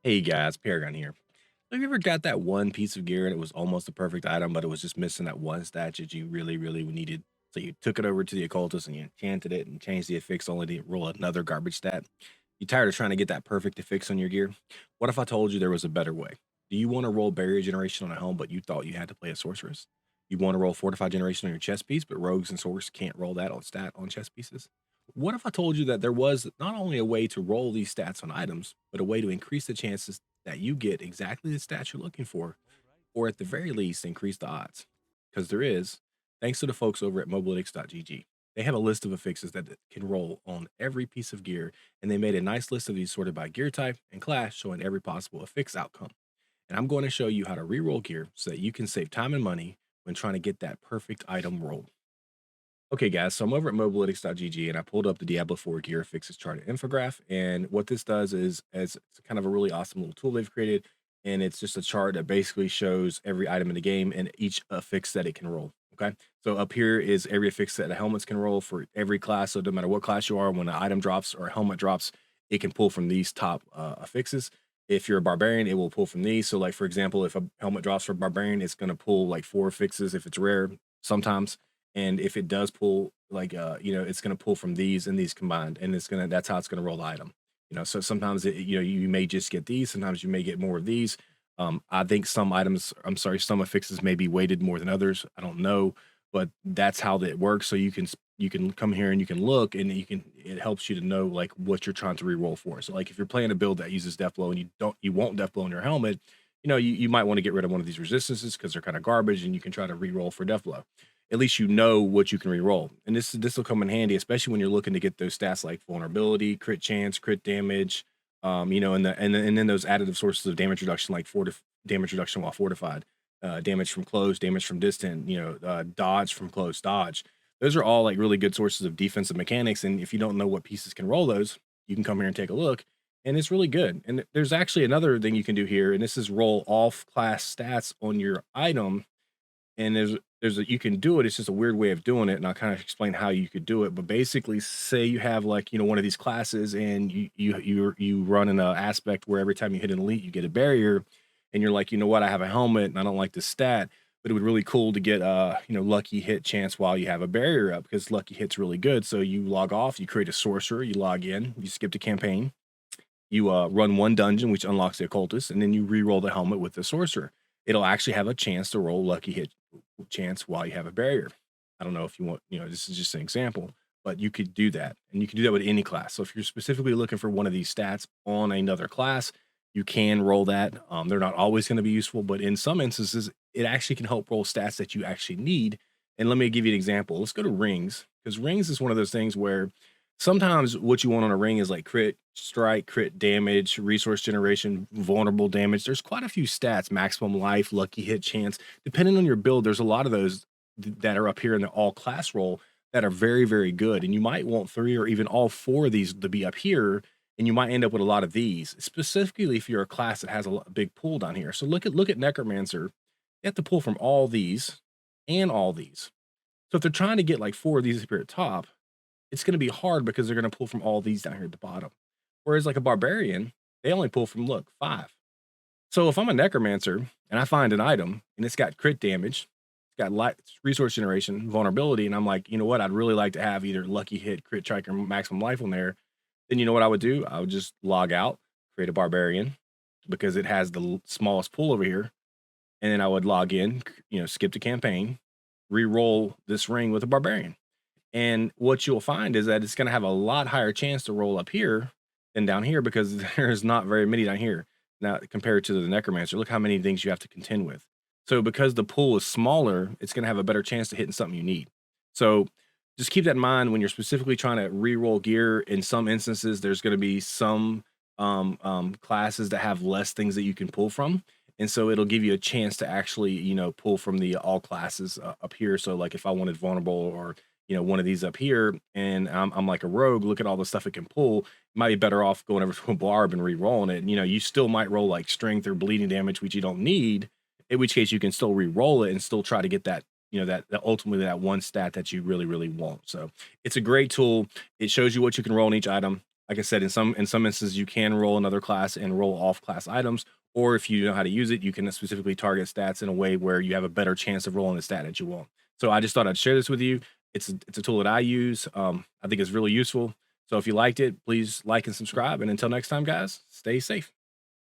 Hey guys, Paragon here. Have you ever got that one piece of gear and it was almost a perfect item, but it was just missing that one stat that you really needed? So you took it over to the occultist and you enchanted it and changed the affix only to roll another garbage stat. You tired of trying to get that perfect affix on your gear? What if I told you there was a better way? Do you want to roll barrier generation on a helm, but you thought you had to play a sorceress? You want to roll fortified generation on your chest piece, but rogues and sorcerers can't roll that on stat on chest pieces? What if I told you that there was not only a way to roll these stats on items, but a way to increase the chances that you get exactly the stats you're looking for, or at the very least, increase the odds? Because there is, thanks to the folks over at mobalytics.gg. They have a list of affixes that can roll on every piece of gear, and they made a nice list of these sorted by gear type and class, showing every possible affix outcome. And I'm going to show you how to reroll gear so that you can save time and money when trying to get that perfect item roll. Okay, guys, so I'm over at mobalytics.gg and I pulled up the Diablo 4 Gear Affixes chart infograph. And what this does is, as it's kind of a really awesome little tool they've created, and it's just a chart that basically shows every item in the game and each affix that it can roll. Okay, so up here is every affix that the helmets can roll for every class. So no matter what class you are, when an item drops or a helmet drops, it can pull from these top affixes. If you're a barbarian, it will pull from these. So, like for example, if a helmet drops for a barbarian, it's going to pull like 4 affixes if it's rare sometimes, and if it does pull, like, it's gonna pull from these and these combined, and that's how it's gonna roll the item. So sometimes you may just get these, sometimes you may get more of these. I think some affixes may be weighted more than others. I don't know, but that's how that works. So you can come here and you can look, and it helps you to know like what you're trying to re-roll for. So like if you're playing a build that uses death blow and you won't death blow in your helmet, you might want to get rid of one of these resistances because they're kind of garbage, and you can try to re-roll for death blow. At least you know what you can re-roll. And this will come in handy, especially when you're looking to get those stats like vulnerability, crit chance, crit damage, and then those additive sources of damage reduction like damage reduction while fortified, damage from close, damage from distant, dodge from close, dodge. Those are all like really good sources of defensive mechanics. And if you don't know what pieces can roll those, you can come here and take a look. And it's really good. And there's actually another thing you can do here, and this is roll off class stats on your item. And you can do it. It's just a weird way of doing it, and I'll kind of explain how you could do it. But basically, say you have like one of these classes, and you run in an aspect where every time you hit an elite, you get a barrier, and you're like, you know what, I have a helmet, and I don't like this stat, but it would really cool to get lucky hit chance while you have a barrier up, because lucky hit's really good. So you log off, you create a sorcerer, you log in, you skip the campaign, you run one dungeon, which unlocks the occultist, and then you re-roll the helmet with the sorcerer. It'll actually have a chance to roll lucky hit chance while you have a barrier. I don't know if you want, this is just an example, but you could do that. And you can do that with any class. So if you're specifically looking for one of these stats on another class, you can roll that. They're not always going to be useful, but in some instances, it actually can help roll stats that you actually need. And let me give you an example. Let's go to rings, because rings is one of those things where sometimes what you want on a ring is like crit strike, crit damage, resource generation, vulnerable damage. There's quite a few stats, maximum life, lucky hit chance. Depending on your build, there's a lot of those that are up here in the all class roll that are very good. And you might want three or even all four of these to be up here. And you might end up with a lot of these, specifically if you're a class that has a big pool down here. So look at Necromancer. You have to pull from all these and all these. So if they're trying to get like four of these up here at top, it's going to be hard because they're going to pull from all these down here at the bottom. Whereas like a barbarian, they only pull from, look, 5. So if I'm a necromancer and I find an item and it's got crit damage, it's got light resource generation, vulnerability, and I'm like, you know what, I'd really like to have either lucky hit, crit strike, or maximum life on there, then you know what I would do? I would just log out, create a barbarian because it has the smallest pool over here, and then I would log in, skip the campaign, re-roll this ring with a barbarian. And what you'll find is that it's going to have a lot higher chance to roll up here than down here, because there's not very many down here. Now, compared to the necromancer, look how many things you have to contend with. So because the pool is smaller, it's going to have a better chance to hitting something you need. So just keep that in mind when you're specifically trying to re-roll gear. In some instances, there's going to be some classes that have less things that you can pull from. And so it'll give you a chance to actually, pull from the all classes up here. So like if I wanted vulnerable, or one of these up here, and I'm like a rogue, look at all the stuff it can pull. Might be better off going over to a barb and re-rolling it. You still might roll like strength or bleeding damage, which you don't need, in which case you can still re-roll it and still try to get that, that ultimately that one stat that you really want. So it's a great tool. It shows you what you can roll in each item. like I said, in some instances, you can roll another class and roll off class items, or if you know how to use it, you can specifically target stats in a way where you have a better chance of rolling the stat that you want. So I just thought I'd share this with you. It's a tool that I use. I think it's really useful. So if you liked it, please like and subscribe. And until next time, guys, stay safe.